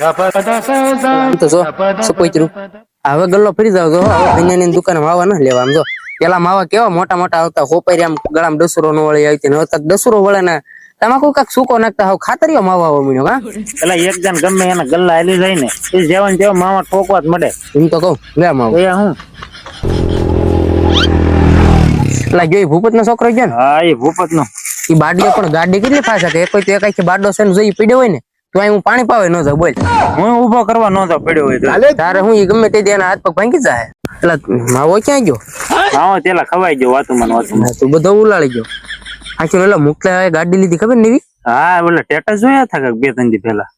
તો જો સપોઈતરું હવે ગલ્લો ફરી જાવ જો હવે ભૈયાની દુકાને માવા ન લેવા આમ જો પેલા માવા કેવા મોટા મોટા આવતા હોપારી આમ ગળામાં ડસરો નો વળી આવી હવે તક ડસરો વળે ને તમાકુ કાક સૂકો નાખતા હવે ખાતરીઓ માવા આવો મીણ્યો હા પેલા એક જણ ગમે એના ગલ્લા હાલી જાય ને એ જેવન જેવો માવા ઠોકવા જ મળે એમ તો કહું લે માવો એ હું પેલા જોઈ ભૂપત નો છોકરો ગયો ને હા એ ભૂપત નો એ બાડીઓ પણ ગાડી કેટલી ફાસ હતી કોઈ તો એક બાડો છે ને જોઈ પીડ્યો હોય ને તો અહીં હું પાણી પાવે ન જાવ બોલ હું ઉભો કરવા નતો પડ્યો હોય તારે હું ગમે તે એના હાથ પગ ભાંગી જાય પેલા માવો ક્યાં ગયો માવો તેલા ખવાઈ ગયો વાતુમાં તું બધો ઉલાળી ગયો આખી ઓલા મુકલા ગાડી લીધી ખબર નવી હા ઓલા ટેટસ જોયા હતા બે ત્રણ દી પેલા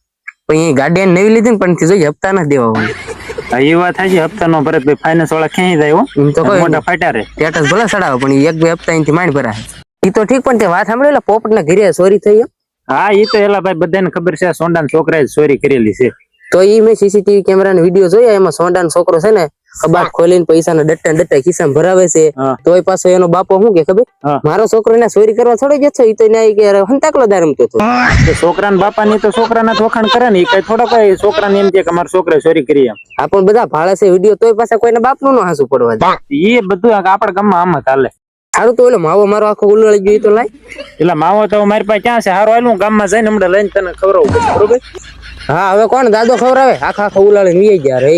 પણ એ ગાડી નવી લીધી ને પણ જોઈ હપ્તા ના દેવા હોય એ વાત થાય છે હપ્તા નો ભરે ફાઇનાન્સ વાળા ક્યાંય જાય હો એમ તો મોટા ફાટ્યા રે સ્ટેટસ ભલે ચડાવે પણ એક બે હપ્તા અહીંથી માંડ ભરાય એ તો ઠીક પણ તે વાત સાંભળેલા પોપટ ના ઘરે ચોરી થઈ હા એ તો એલા ભાઈ બધાને ખબર છે સોંડા છોકરાએ ચોરી કરેલી છે તો એ મેં સીસીટીવી કેમેરા નો વિડીયો જોયા એમાં સોંડા છોકરો છે ને કબાટ ખોલીને પૈસા ના ડટ્ટા ખિસ્સામાં ભરાવે છે તો એ પાછો એનો બાપો શું કે ખબર મારો છોકરો એને ચોરી કરવા છોડી જતો એ તો એને હંતાકલો દાર રમતો હતો છોકરાના બાપા ની તો છોકરાના વખાણ કરે ને એ કઈ થોડો કઈ છોકરાને એમ કે મારા છોકરા ચોરી કરી એમ આ પણ બધા ભાળે છે વિડીયો તોય પાછા કોઈને બાપનું નો હાસુ પડવા એ બધું આપડા ગામમાં આમ જ હાલે સારું તો ઓલો માવો મારો આખો ઉલાળી ગયો તો લાય એટલે માવો તો મારી પાસે ક્યાં છે હારો હાલું ગામમાં જઈને હમણાં લઈને તને ખવડાવું બરોબર હા હવે કોણ દાદો ખવડાવે આખા ઉલાળી વી ગયા રે